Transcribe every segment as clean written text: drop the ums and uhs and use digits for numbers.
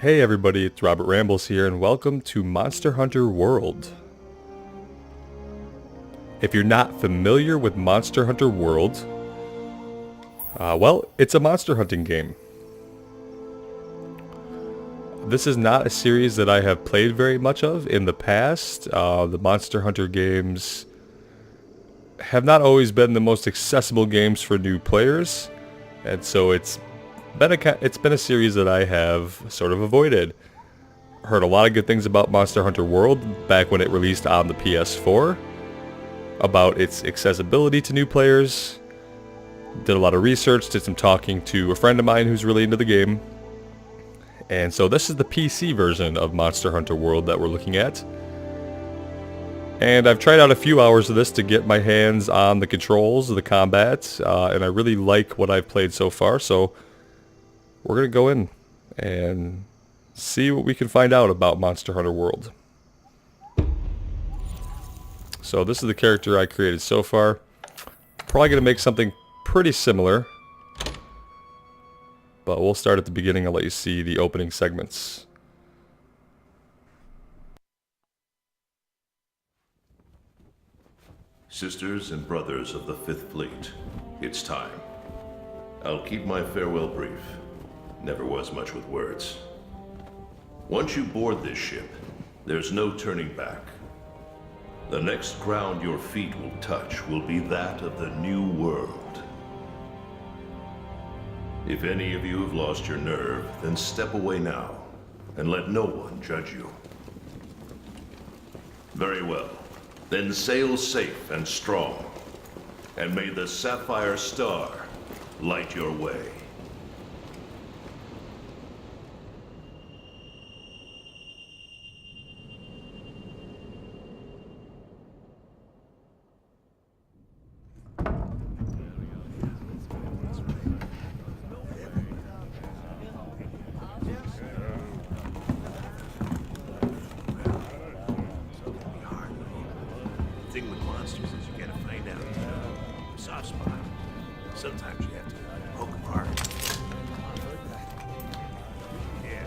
Hey everybody, it's Robert Rambles here, and welcome to Monster Hunter World. If you're not familiar with Monster Hunter World, well, it's a monster hunting game. This is not a series that I have played very much of in the past. The Monster Hunter games have not always been the most accessible games for new players, and so it's been a series that I have sort of avoided. Heard a lot of good things about Monster Hunter World back when it released on the PS4, about its accessibility to new players. Did a lot of research, did some talking to a friend of mine who's really into the game. And so this is the PC version of Monster Hunter World that we're looking at. And I've tried out a few hours of this to get my hands on the controls of the combat, and I really like what I've played so far, so we're going to go in and see what we can find out about Monster Hunter World. So this is the character I created so far. Probably going to make something pretty similar, but we'll start at the beginning. I'll let you see the opening segments. Sisters and brothers of the Fifth Fleet, it's time. I'll keep my farewell brief. Never was much with words. Once you board this ship, there's no turning back. The next ground your feet will touch will be that of the New World. If any of you have lost your nerve, then step away now, and let no one judge you. Very well. Then sail safe and strong, and may the Sapphire Star light your way. The thing with monsters is you gotta find out the soft spot. Sometimes you have to poke them hard. Yeah.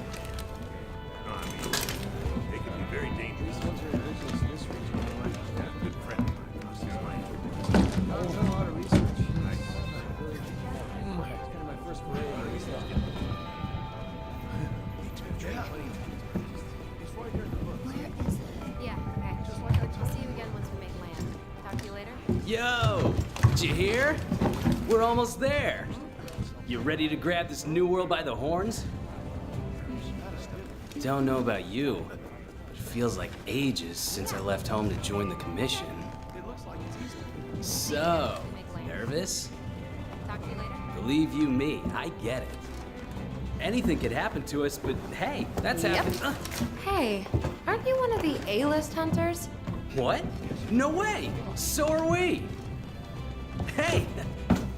No, I mean, they can be very dangerous. I have a good friend of mine lost his life. I've done a lot of research. It's kind of my first foray into research. Yeah, okay. I'll see you again once we make land. Talk to you later. Yo! Did you hear? We're almost there. You ready to grab this new world by the horns? Don't know about you, but it feels like ages since I left home to join the commission. So, nervous? Talk to you later. Believe you me, I get it. Anything could happen to us, but hey, that's happened. Hey, aren't you one of the A-list hunters? What? No way! So are we! Hey!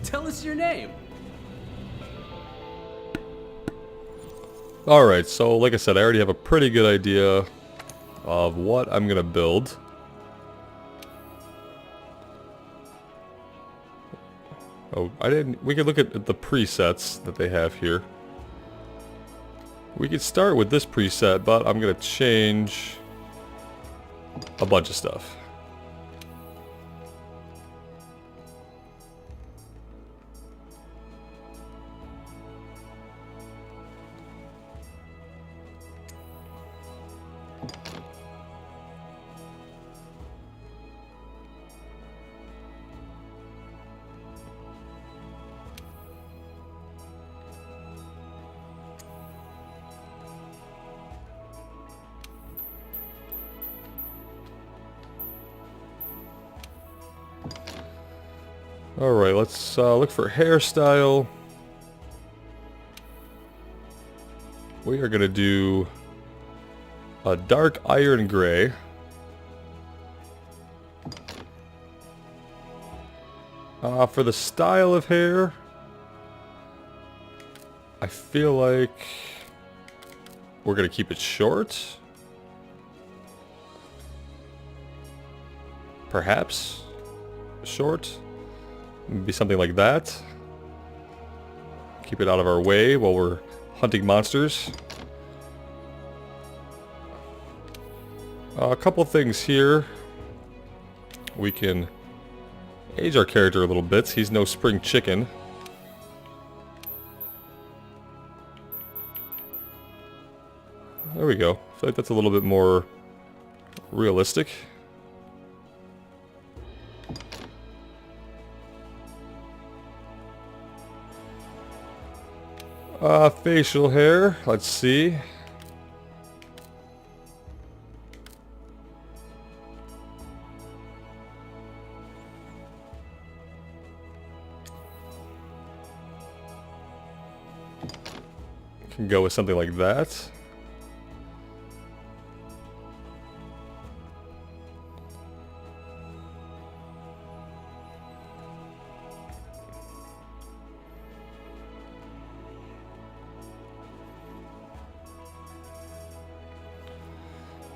Tell us your name! Alright, so like I said, I already have a pretty good idea of what I'm going to build. Oh, we could look at the presets that they have here. We could start with this preset, but I'm going to change a bunch of stuff. Alright, let's look for hairstyle. We are going to do a dark iron gray. For the style of hair, I feel like we're going to keep it short. Perhaps short. Maybe something like that. Keep it out of our way while we're hunting monsters. A couple things here. We can age our character a little bit. He's no spring chicken. There we go. I feel like that's a little bit more realistic. Facial hair. Let's see. Can go with something like that.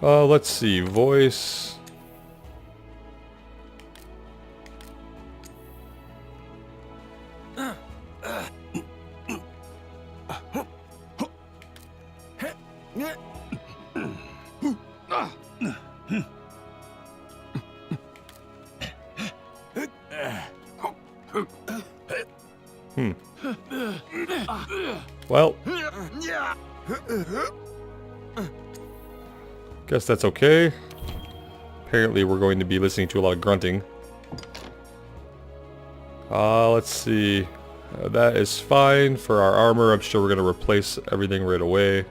Let's see, voice. Well, guess that's okay. Apparently we're going to be listening to a lot of grunting. Let's see. That is fine for our armor. I'm sure we're going to replace everything right away.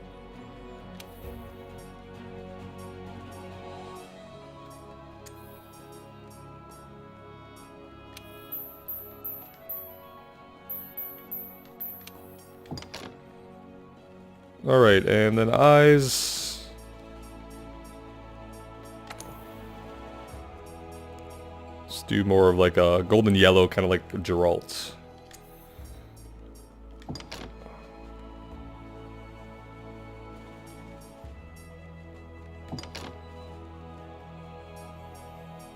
Alright, and then eyes. Let's do more of like a golden yellow, kind of like Geralt's.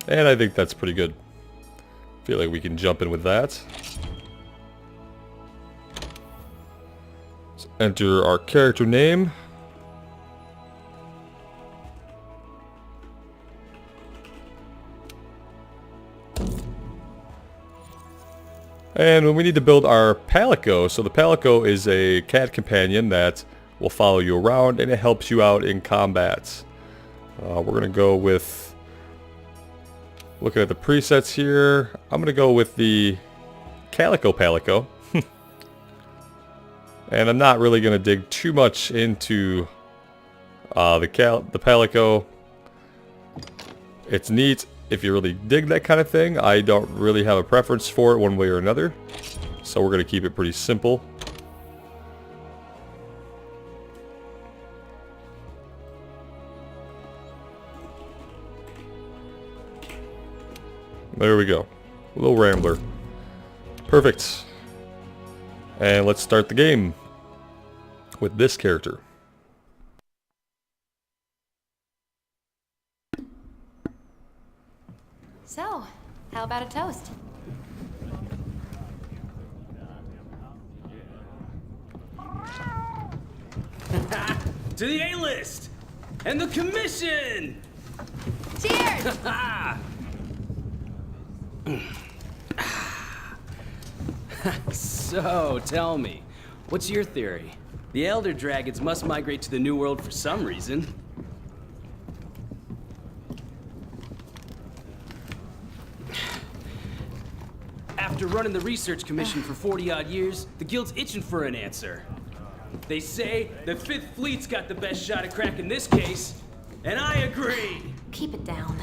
And I think that's pretty good. Feel like we can jump in with that. Let's enter our character name. And when we need to build our Palico, so the Palico is a cat companion that will follow you around and it helps you out in combat. We're going to go with, looking at the presets here, I'm going to go with the Calico Palico. And I'm not really going to dig too much into the Palico. It's neat if you really dig that kind of thing. I don't really have a preference for it one way or another. So we're going to keep it pretty simple. There we go. A little Rambler. Perfect. And let's start the game with this character. So, how about a toast? To the A-list! And the commission! Cheers! So, tell me, what's your theory? The Elder Dragons must migrate to the New World for some reason. After running the research commission for 40-odd years, the Guild's itching for an answer. They say the 5th Fleet's got the best shot at cracking this case, and I agree! Keep it down.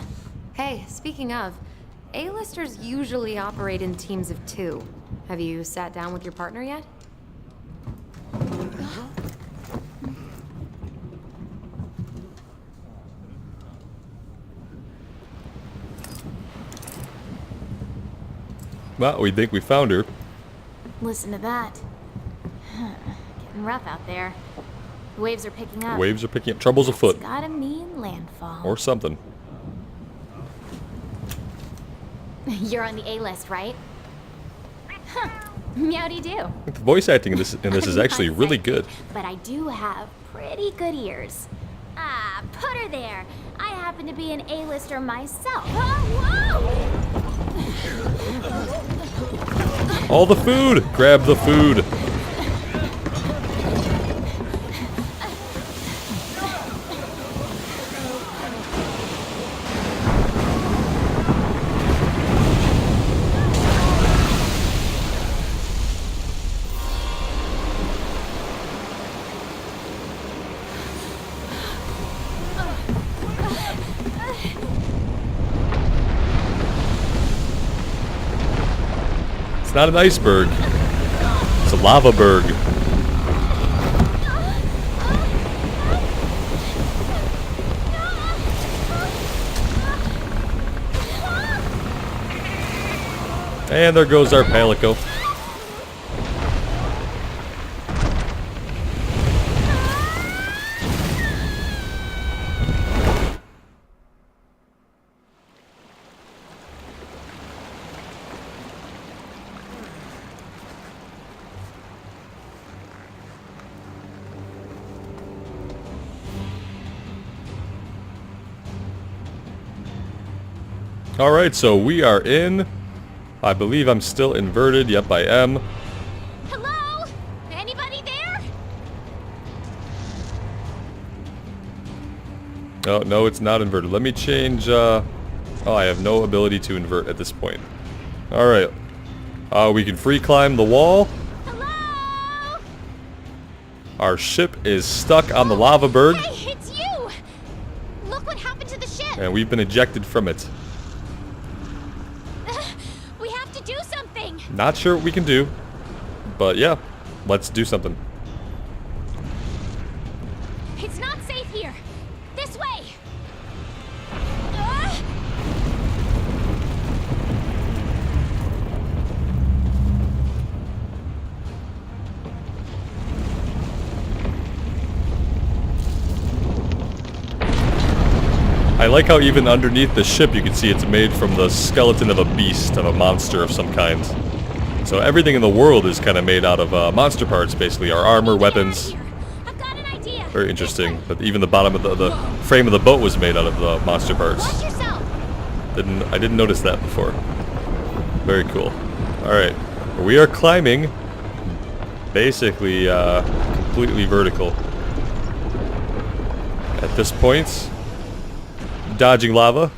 Hey, speaking of, A-listers usually operate in teams of 2. Have you sat down with your partner yet? Well, we think we found her. Listen to that. Getting rough out there. The waves are picking up. Waves are picking up. Trouble's afoot. It's gotta mean landfall. Or something. You're on the A-list, right? Huh. Meowdy-do. The voice acting in this is actually really good. But I do have pretty good ears. Ah, put her there. I happen to be an A-lister myself. Oh, whoa! All the food! Grab the food! It's not an iceberg. It's a lava berg. And there goes our Palico. Alright, so we are in. I believe I'm still inverted. Yep, I am. Hello? Anybody there? Oh, no, it's not inverted. Let me change, oh, I have no ability to invert at this point. Alright. We can free climb the wall. Hello? Our ship is stuck on the lava berg. Hey, it's you! Look what happened to the ship! And we've been ejected from it. We have to do something! Not sure what we can do. But yeah, let's do something. It's not safe here! This way! I like how even underneath the ship you can see it's made from the skeleton of a beast, of a monster of some kind. So everything in the world is kind of made out of monster parts, basically. Our armor, weapons. I've got an idea! Very interesting. But even the bottom of the frame of the boat was made out of the monster parts. Watch yourself! I didn't notice that before. Very cool. Alright. We are climbing basically completely vertical. At this point, dodging lava.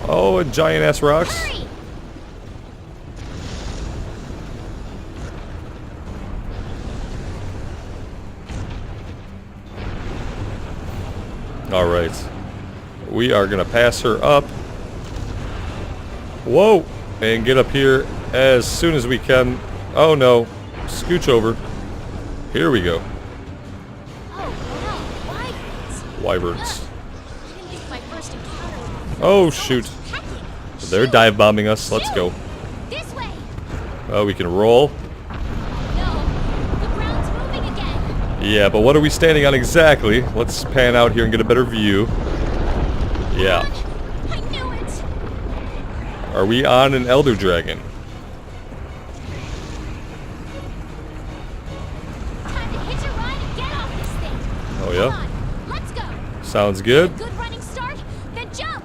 Oh, and giant ass rocks. Hurry! Alright. We are gonna pass her up. Whoa! And get up here as soon as we can. Oh no. Scooch over. Here we go. Oh, wow, wyverns. Wyverns. I didn't think my first encounter with Oh shoot. packing. They're dive bombing us. Let's go. This way! Oh, we can roll. No, the ground's moving again. Yeah, but what are we standing on exactly? Let's pan out here and get a better view. Yeah. I knew it! Are we on an Elder Dragon? Time to hitch a ride and get off this thing. Oh yeah? Come on, let's go. Sounds good. Good running start, then jump.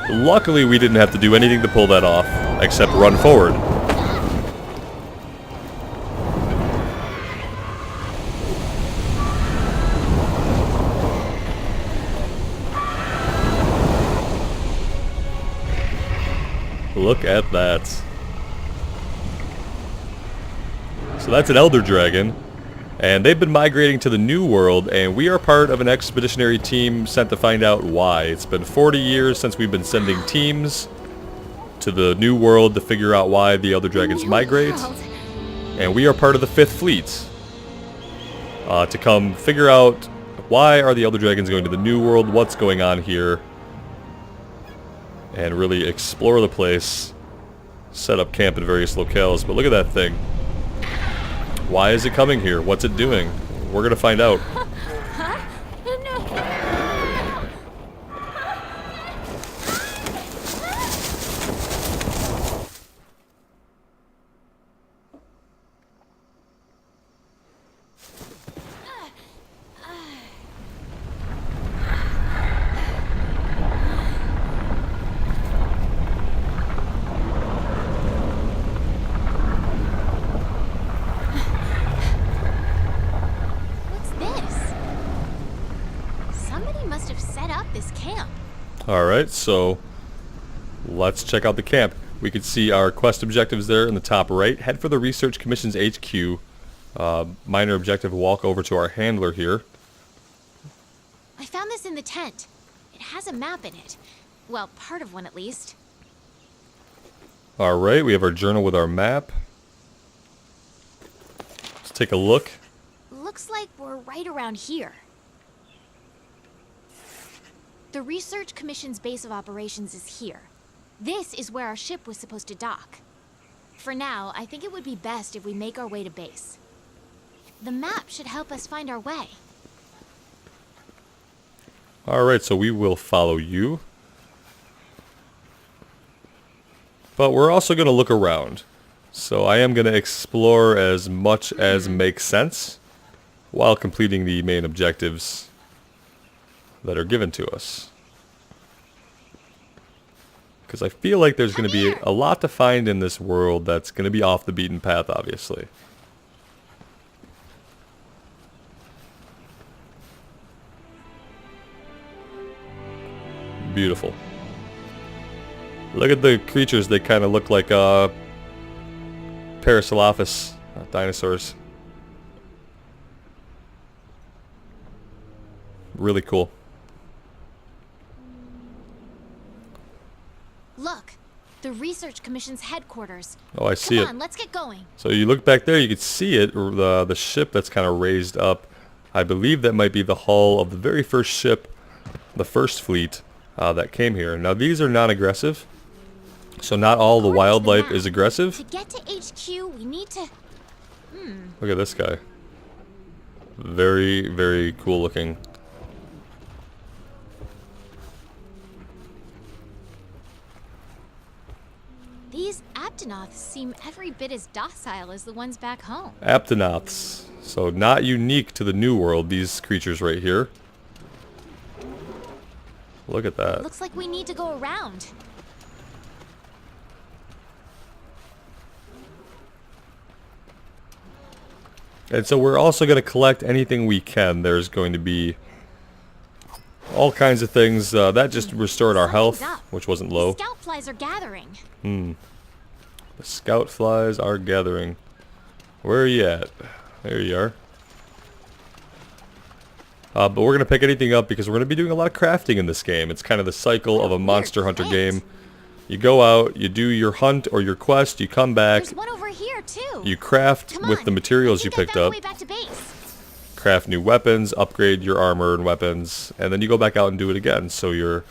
Luckily, we didn't have to do anything to pull that off, except run forward. Look at that. So that's an Elder Dragon. And they've been migrating to the New World, and we are part of an expeditionary team sent to find out why. It's been 40 years since we've been sending teams to the New World to figure out why the Elder Dragons migrate. And we are part of the 5th Fleet to come figure out why are the Elder Dragons going to the New World, what's going on here, and really explore the place, set up camp in various locales. But look at that thing. Why is it coming here? What's it doing? We're gonna find out. Huh? No. Alright, so let's check out the camp. We can see our quest objectives there in the top right. Head for the Research Commission's HQ. Minor objective, walk over to our handler here. I found this in the tent. It has a map in it. Well, part of one at least. Alright, we have our journal with our map. Let's take a look. Looks like we're right around here. The Research Commission's base of operations is here. This is where our ship was supposed to dock. For now, I think it would be best if we make our way to base. The map should help us find our way. Alright, so we will follow you. But we're also going to look around. So I am going to explore as much as makes sense while completing the main objectives that are given to us. Because I feel like there's going to be a lot to find in this world that's going to be off the beaten path, obviously. Beautiful. Look at the creatures. They kind of look like Parasaurolophus dinosaurs. Really cool. Look, the Research Commission's headquarters. Oh, I see it. Come on, let's get going. So you look back there, you can see it, the ship that's kind of raised up. I believe that might be the hull of the very first ship, the first fleet that came here. Now these are non-aggressive, so not all the wildlife is aggressive. To get to HQ, we need to... Look at this guy. Very, very cool looking. These Aptonoths seem every bit as docile as the ones back home. Aptonoths. So not unique to the New World, these creatures right here. Look at that. Looks like we need to go around. And so we're also going to collect anything we can. There's going to be all kinds of things. That just restored our health, which wasn't low. The scout flies are gathering. The scout flies are gathering. Where are you at? There you are. But we're going to pick anything up because we're going to be doing a lot of crafting in this game. It's kind of the cycle of a Monster Hunter game. You go out, you do your hunt or your quest, you come back. There's one over here too. You craft with the materials you picked up. Back to base. Craft new weapons, upgrade your armor and weapons, and then you go back out and do it again. So you're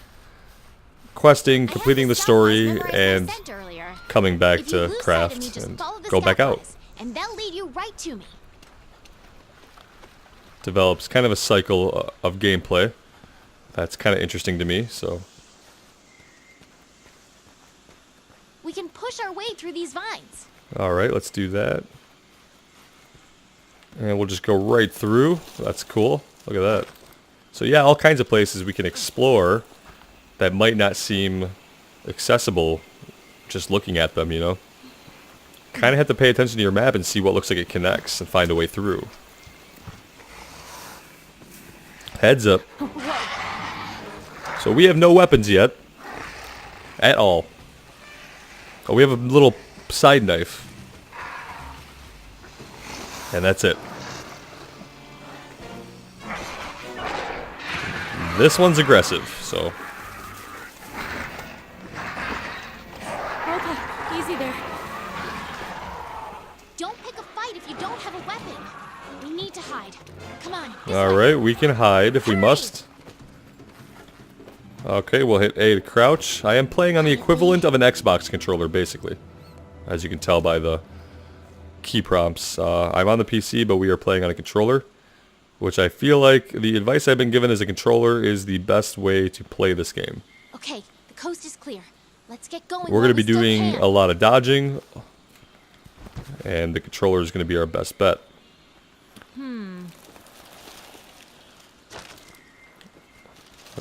questing, completing the story, and coming back to craft and go back out. And they'll lead you right to me. Develops kind of a cycle of gameplay. That's kind of interesting to me, so. We can push our way through these vines. Alright, let's do that. And we'll just go right through. That's cool. Look at that. So yeah, all kinds of places we can explore that might not seem accessible just looking at them, you know. Kind of have to pay attention to your map and see what looks like it connects and find a way through. Heads up. So we have no weapons yet. At all. Oh, we have a little side knife. And that's it. This one's aggressive, so. Okay, easy there. Don't pick a fight if you don't have a weapon. We need to hide. Come on. Alright, we can hide if we must. Okay, we'll hit A to crouch. I am playing on the equivalent of an Xbox controller, basically. As you can tell by the key prompts. I'm on the PC, but we are playing on a controller. Which I feel like the advice I've been given as a controller is the best way to play this game. Okay, the coast is clear. Let's get going. We're going to be doing a lot of dodging. And the controller is going to be our best bet.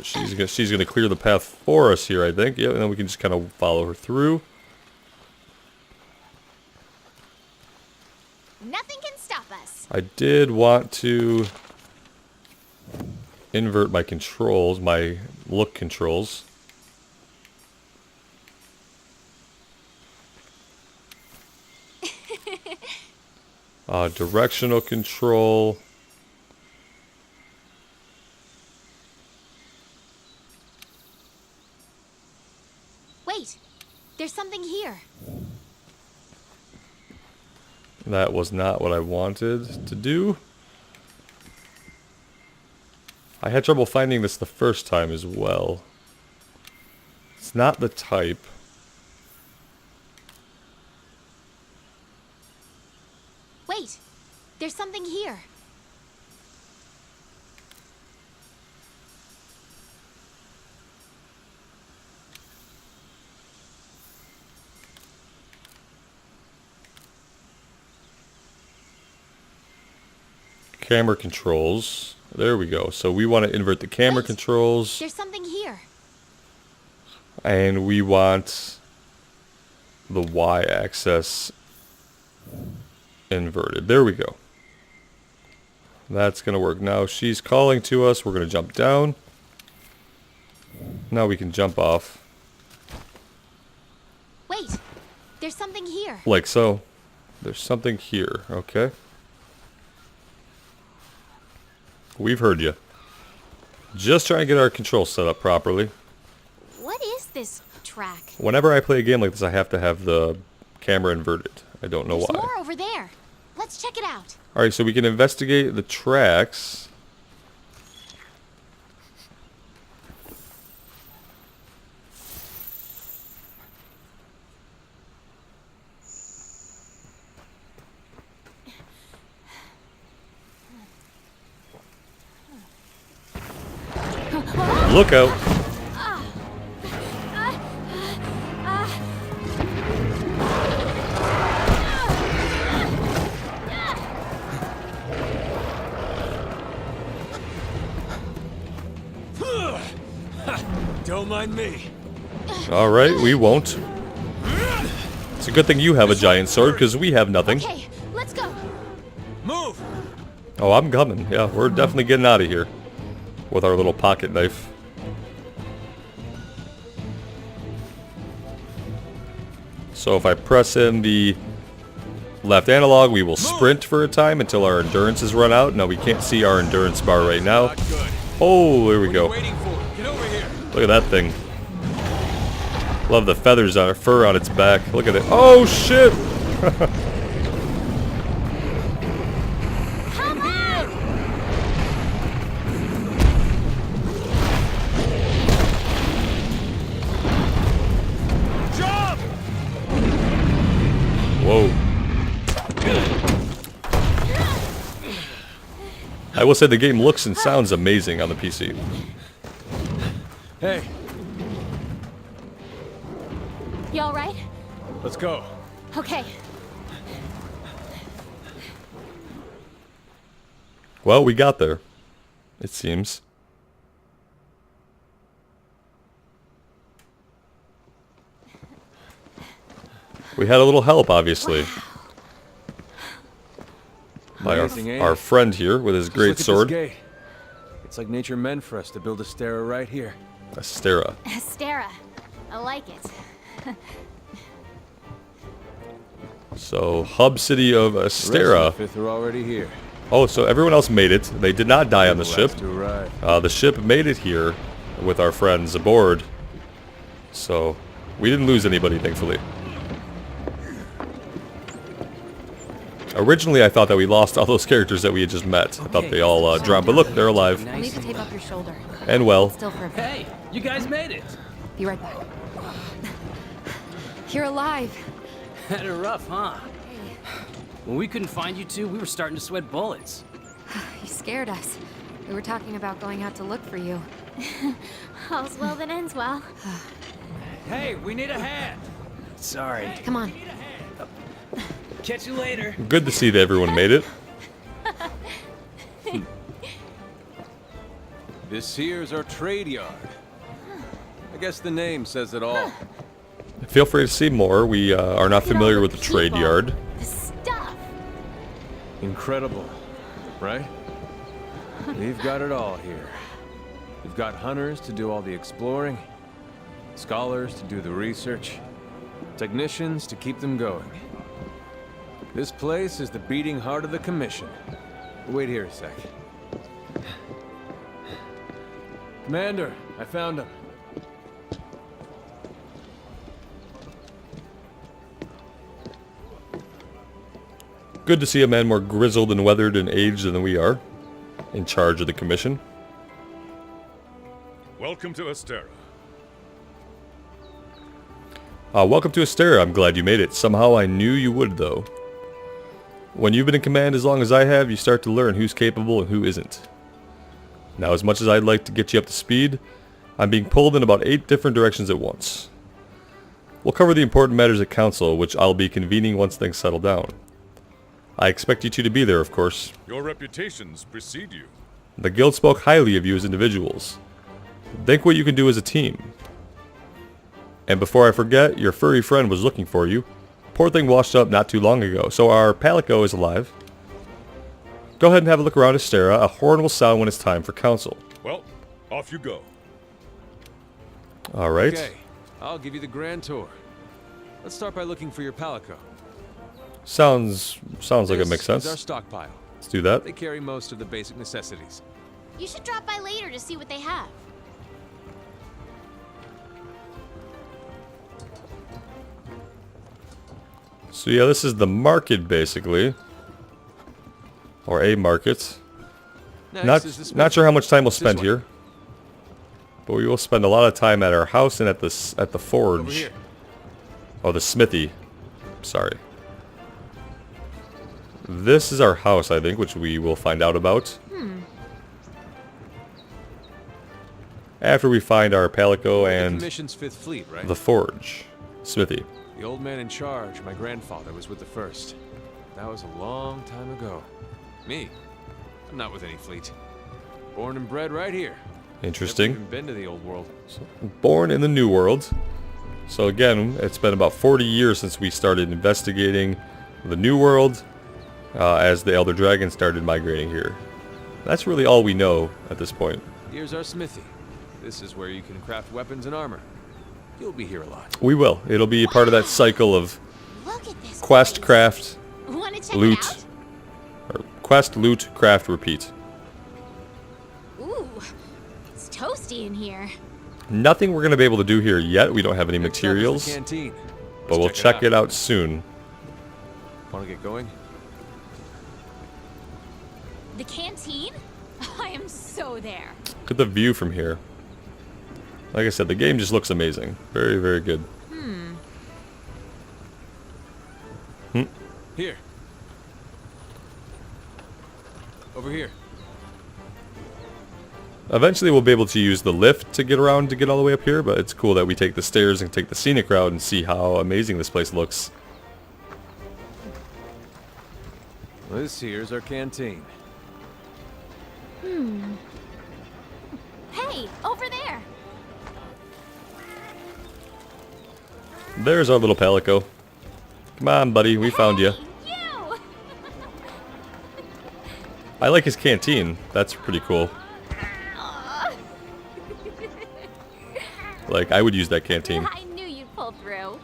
She's gonna clear the path for us here, I think. Yeah, and then we can just kind of follow her through. Nothing can stop us. I did want to invert my controls, my look controls. Directional control. Wait, there's something here. That was not what I wanted to do. I had trouble finding this the first time as well. It's not the type. Wait, there's something here. Camera controls. There we go. So we want to invert the camera Wait, controls. There's something here. And we want the y-axis inverted. There we go. That's going to work. Now she's calling to us. We're going to jump down. Now we can jump off. Wait, there's something here. Like so. There's something here. Okay. We've heard you. Just trying to get our controls set up properly. What is this track? Whenever I play a game like this, I have to have the camera inverted. I don't know There's why. more over there. Let's check it out. Alright, so we can investigate the tracks. Look out. Don't mind me. Alright, we won't. It's a good thing you have a giant sword, because we have nothing. Okay, let's go. Move! Oh, I'm coming. Yeah, we're definitely getting out of here. With our little pocket knife. So if I press in the left analog, we will sprint for a time until our endurance is run out. Now we can't see our endurance bar right now. Not good. Oh, there we What are go. you waiting for? Get over here. Look at that thing. Love the feathers on her fur on its back. Look at it. Oh shit! Come on! Jump! Whoa. I will say the game looks and sounds amazing on the PC. Hey, You all right? let's go. Okay. Well, we got there. It seems. We had a little help, obviously. By Amazing, eh? our friend here with his Just great look at this sword. gate. It's like nature meant for us to build a stair right here. Astera. Astera. I like it. So, hub city of The rest Astera. of the fifth are already here. Oh, so everyone else made it. They did not die on the Last ship. to arrive. The ship made it here with our friends aboard. So, we didn't lose anybody, thankfully. Originally, I thought that we lost all those characters that we had just met. I thought they all drowned, but look, they're alive. I'll need to tape up your shoulder. And well. Still for a bit. Hey, you guys made it. Be right back. You're alive. Had it rough, huh? When we couldn't find you two, we were starting to sweat bullets. You scared us. We were talking about going out to look for you. All's well that ends well. Hey, we need a hand. Sorry. Come on. Catch you later. Good to see that everyone made it. This here's our trade yard. I guess the name says it all. Feel free to see more. We are not familiar with the trade people. yard. The stuff. Incredible, right? We've got it all here. We've got hunters to do all the exploring, scholars to do the research, technicians to keep them going. This place is the beating heart of the Commission. Wait here a sec. Commander, I found him. Good to see a man more grizzled and weathered and aged than we are, in charge of the Commission. Welcome to Astera. Welcome to Astera. I'm glad you made it. Somehow I knew you would, though. When you've been in command as long as I have, you start to learn who's capable and who isn't. Now, as much as I'd like to get you up to speed, I'm being pulled in about 8 different directions at once. We'll cover the important matters at Council, which I'll be convening once things settle down. I expect you two to be there, of course. Your reputations precede you. The Guild spoke highly of you as individuals. Think what you can do as a team. And before I forget, your furry friend was looking for you. Poor thing washed up not too long ago, so our Palico is alive. Go ahead and have a look around Astera. A horn will sound when it's time for Council. Well, off you go. Alright. Okay, I'll give you the grand tour. Let's start by looking for your Palico. Sounds like it makes This sense. is our stockpile. Let's do that. They carry most of the basic necessities. You should drop by later to see what they have. So yeah, this is the market basically. Or a market. Next is the Not smith. sure how much time we'll This spend way. here. But we will spend a lot of time at our house and at the Over forge. here. Oh, the smithy. Sorry. This is our house, I think, which we will find out about. After we find our Palico The and Commission's 5th Fleet, right? the forge. Smithy. The old man in charge, my grandfather, was with the 1st. That was a long time ago. Me? I'm not with any fleet. Born and bred right here. Interesting. Never even been to the old world. Born in the New World. So again, it's been about 40 years since we started investigating the New World as the Elder Dragon started migrating here. That's really all we know at this point. Here's our smithy. This is where you can craft weapons and armor. You'll be here a lot. We will. It'll be part of that cycle of Look at this quest, place. craft, Wanna check loot. it out? Or quest, loot, craft, repeat. Ooh, it's toasty in here. Nothing we're going to be able to do here yet. We don't have any Next up is the materials. canteen. But we'll check it out soon. Want to get going? The canteen? I am so there. Look at the view from here. Like I said, the game just looks amazing. Very, very good. Here. Over here. Eventually we'll be able to use the lift to get around to get all the way up here, but it's cool that we take the stairs and take the scenic route and see how amazing this place looks. This here's our canteen. Hey, over there. There's our little Palico. Come on, buddy, we found you. Hey, you! I like his canteen. That's pretty cool. Aw. Like, I would use that canteen. I knew you'd pull through.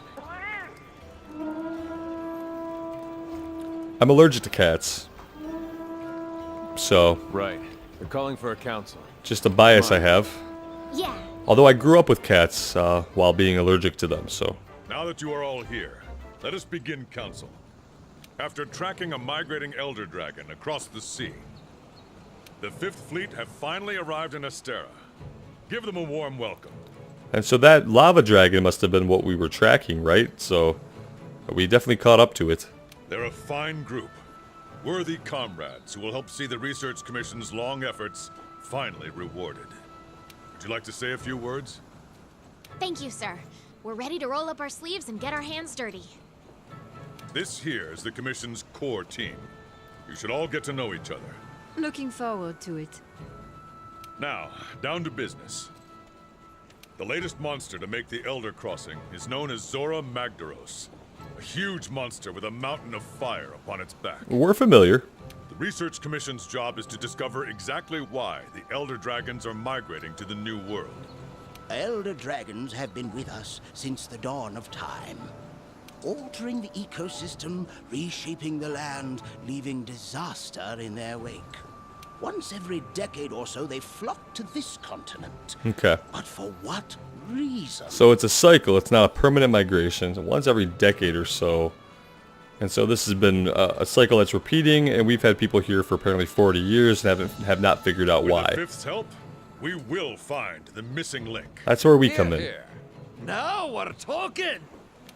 I'm allergic to cats. So, Right. They're calling for a council. just a bias I have. Yeah. Although I grew up with cats while being allergic to them, so. Now that you are all here, let us begin council. After tracking a migrating Elder Dragon across the sea, the 5th Fleet have finally arrived in Astera. Give them a warm welcome. And so that lava dragon must have been what we were tracking, right? So, we definitely caught up to it. They're a fine group. Worthy comrades who will help see the Research Commission's long efforts finally rewarded. Would you like to say a few words? Thank you, sir. We're ready to roll up our sleeves and get our hands dirty. This here is the Commission's core team. You should all get to know each other. Looking forward to it. Now, down to business. The latest monster to make the Elder Crossing is known as Zora Magdaros. A huge monster with a mountain of fire upon its back. We're familiar. The Research Commission's job is to discover exactly why the Elder Dragons are migrating to the New World. Elder dragons have been with us since the dawn of time. altering the ecosystem, reshaping the land, leaving disaster in their wake. Once every decade or so, they flock to this continent. Okay. But for what reason? So it's a cycle. It's not a permanent migration. Once every decade or so. And so this has been a cycle that's repeating, and we've had people here for apparently 40 years and have not figured out why. With the Fifth's help, we will find the missing link. That's where we come in. Here. Now we're talking!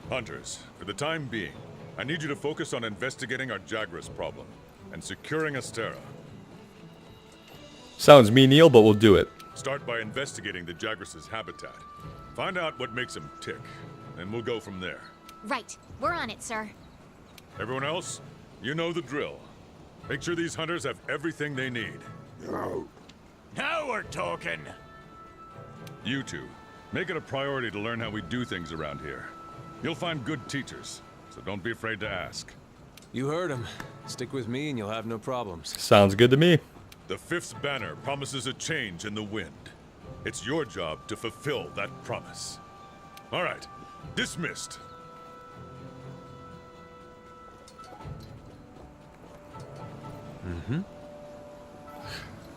Hunters, for the time being, I need you to focus on investigating our Jagras problem and securing Astera. Sounds menial, but we'll do it. Start by investigating the Jagras' habitat. Find out what makes them tick, and we'll go from there. Right. We're on it, sir. Everyone else, you know the drill. Make sure these hunters have everything they need. Now we're talking! You two, make it a priority to learn how we do things around here. You'll find good teachers, so don't be afraid to ask. You heard him. Stick with me and you'll have no problems. Sounds good to me. The Fifth's banner promises a change in the wind. It's your job to fulfill that promise. All right, dismissed.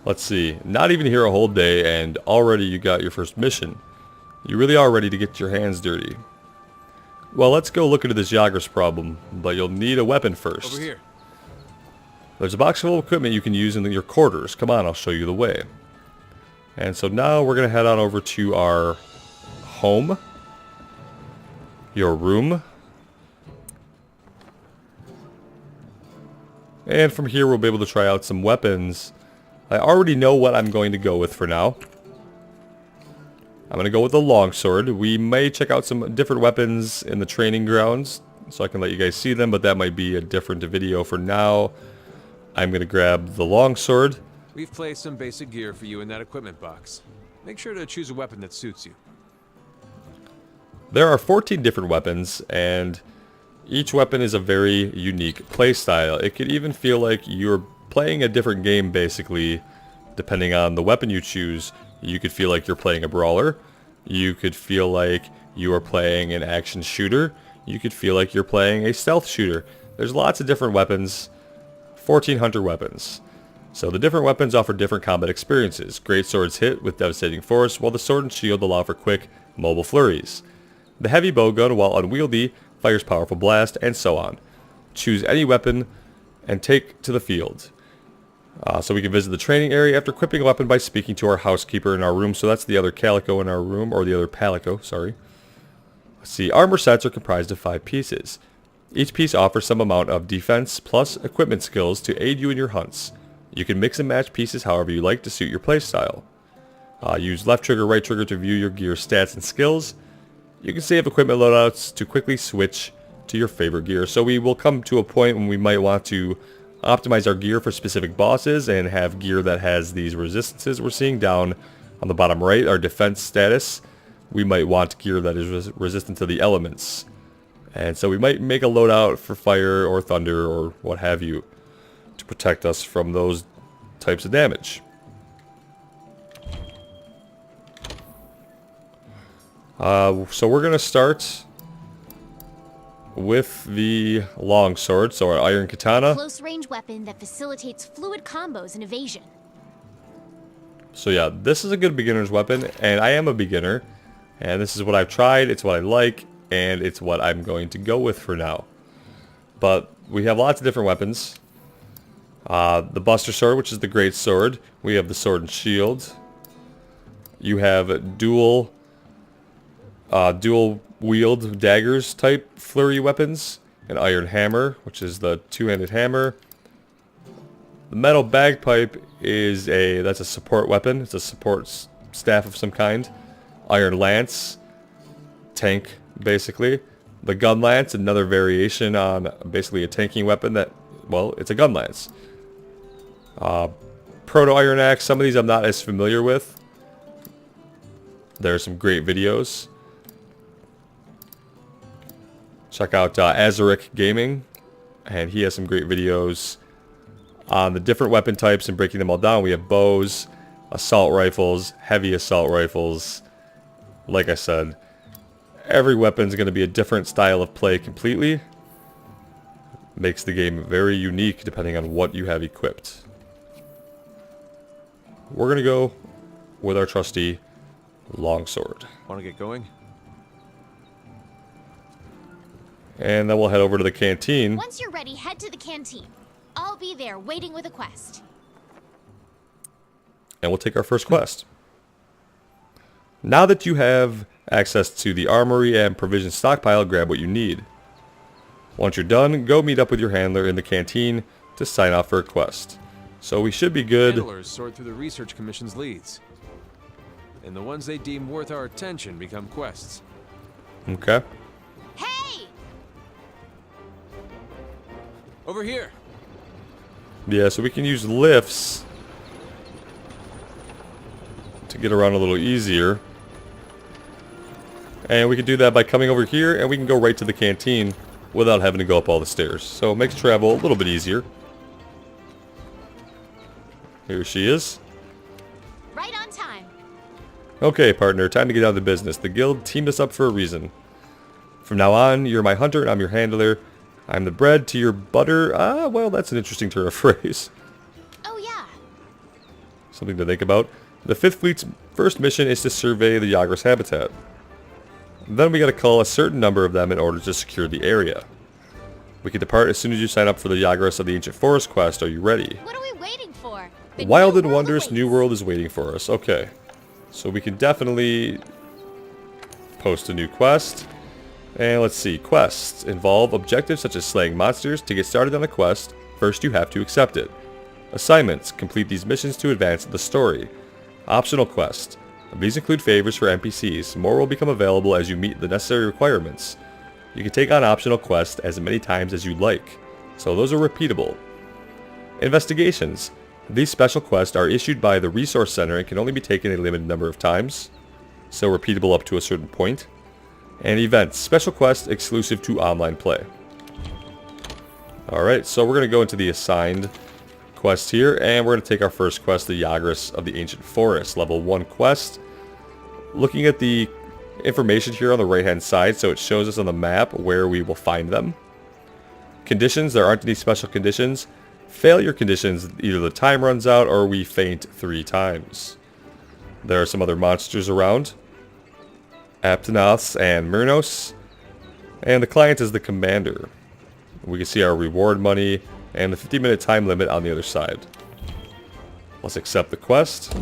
Let's see. Not even here a whole day, and already you got your first mission. You really are ready to get your hands dirty. Well, let's go look into this Jagras problem, but you'll need a weapon first. Over here. There's a box full of equipment you can use in your quarters. Come on, I'll show you the way. And so now we're going to head on over to our home. Your room. And from here we'll be able to try out some weapons. I already know what I'm going to go with for now. I'm going to go with the longsword. We may check out some different weapons in the training grounds, so I can let you guys see them, but that might be a different video. For now, I'm going to grab the longsword. We've placed some basic gear for you in that equipment box. Make sure to choose a weapon that suits you. There are 14 different weapons, and each weapon is a very unique playstyle. It could even feel like you're playing a different game, basically, depending on the weapon you choose. You could feel like you're playing a brawler. You could feel like you are playing an action shooter. You could feel like you're playing a stealth shooter. There's lots of different weapons. 14 hunter weapons. So the different weapons offer different combat experiences. Great swords hit with devastating force, while the sword and shield allow for quick, mobile flurries. The heavy bowgun, while unwieldy, fires powerful blast, and so on. Choose any weapon and take to the field. So we can visit the training area after equipping a weapon by speaking to our housekeeper in our room. So that's the other calico in our room, or the other palico, sorry. Let's see, armor sets are comprised of 5 pieces. Each piece offers some amount of defense plus equipment skills to aid you in your hunts. You can mix and match pieces however you like to suit your playstyle. Use left trigger, right trigger to view your gear stats and skills. You can save equipment loadouts to quickly switch to your favorite gear. So we will come to a point when we might want to optimize our gear for specific bosses and have gear that has these resistances we're seeing down on the bottom right, our defense status. We might want gear that is resistant to the elements. And so we might make a loadout for fire or thunder or what have you to protect us from those types of damage. So we're going to start with the longsword, so our iron katana. Close-range weapon that facilitates fluid combos and evasion. So yeah, this is a good beginner's weapon, and I am a beginner, and this is what I've tried, it's what I like, and it's what I'm going to go with for now. But we have lots of different weapons. The Buster Sword, which is the great sword. We have the sword and shield. You have dual wield daggers type flurry weapons. An iron hammer, which is the two-handed hammer. The metal bagpipe is that's a support weapon. It's a support staff of some kind. Iron lance, tank basically. The gun lance, another variation on basically a tanking weapon that, well, it's a gun lance. Proto iron axe. Some of these I'm not as familiar with. There are some great videos. Check out Azaric Gaming, and he has some great videos on the different weapon types and breaking them all down. We have bows, assault rifles, heavy assault rifles, like I said. every weapon is going to be a different style of play completely. Makes the game very unique depending on what you have equipped. We're going to go with our trusty longsword. Want to get going? And then we'll head over to the canteen. Once you're ready, head to the canteen. I'll be there waiting with a quest. And we'll take our first quest. Now that you have access to the armory and provision stockpile, grab what you need. Once you're done, go meet up with your handler in the canteen to sign off for a quest. So we should be good. Handlers sort through the research commission's leads, and the ones they deem worth our attention become quests. Okay. Hey! Over here. Yeah, so we can use lifts to get around a little easier. And we can do that by coming over here, and we can go right to the canteen without having to go up all the stairs. So it makes travel a little bit easier. Here she is. Right on time. Okay, partner, time to get down to business. The guild teamed us up for a reason. From now on, you're my hunter and I'm your handler. I'm the bread to your butter. Ah, well, that's an interesting turn of phrase. Oh, yeah. Something to think about. The 5th Fleet's first mission is to survey the Yagras habitat. Then we gotta cull a certain number of them in order to secure the area. We can depart as soon as you sign up for the Yagras of the Ancient Forest quest. Are you ready? What are we waiting for? The Wild new and world wondrous awaits. new world is waiting for us. Okay. So we can definitely post a new quest. And let's see. Quests involve objectives such as slaying monsters. To get started on a quest, first you have to accept it. Assignments. Complete these missions to advance the story. Optional quests. These include favors for NPCs. More will become available as you meet the necessary requirements. You can take on optional quests as many times as you like. So those are repeatable. Investigations. These special quests are issued by the Resource Center and can only be taken a limited number of times. So repeatable up to a certain point. And events. Special quests exclusive to online play. Alright, so we're going to go into the assigned quest here, and we're going to take our first quest, the Yagras of the Ancient Forest, level 1 quest. Looking at the information here on the right hand side, so it shows us on the map where we will find them. Conditions, there aren't any special conditions. Failure conditions, either the time runs out or we faint 3 times. There are some other monsters around. Aptonoths and Myrnos. And the client is the commander. We can see our reward money and the 50-minute time limit on the other side. Let's accept the quest.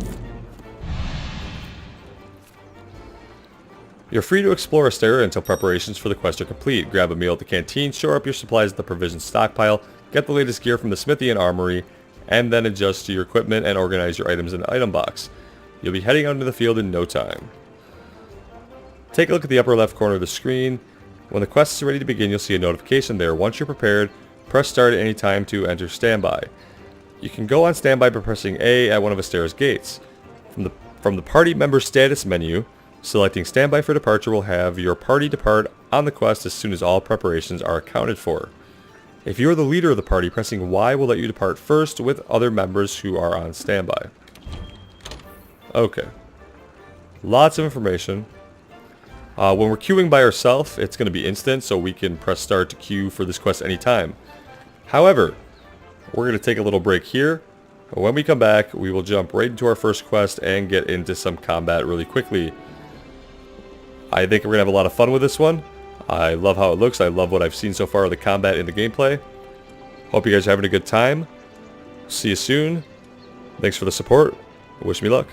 You're free to explore Astera until preparations for the quest are complete. Grab a meal at the canteen, shore up your supplies at the provision stockpile, get the latest gear from the smithy and armory, and then adjust to your equipment and organize your items in an item box. You'll be heading out into the field in no time. Take a look at the upper left corner of the screen. When the quest is ready to begin, you'll see a notification there. Once you're prepared, press start at any time to enter standby. You can go on standby by pressing A at one of Astera's gates. From the party member status menu, selecting standby for departure will have your party depart on the quest as soon as all preparations are accounted for. If you are the leader of the party, pressing Y will let you depart first with other members who are on standby. Okay. Lots of information. When we're queuing by ourselves, it's going to be instant, so we can press start to queue for this quest anytime. However, we're going to take a little break here. When we come back, we will jump right into our first quest and get into some combat really quickly. I think we're going to have a lot of fun with this one. I love how it looks. I love what I've seen so far of the combat in the gameplay. Hope you guys are having a good time. See you soon. Thanks for the support. Wish me luck.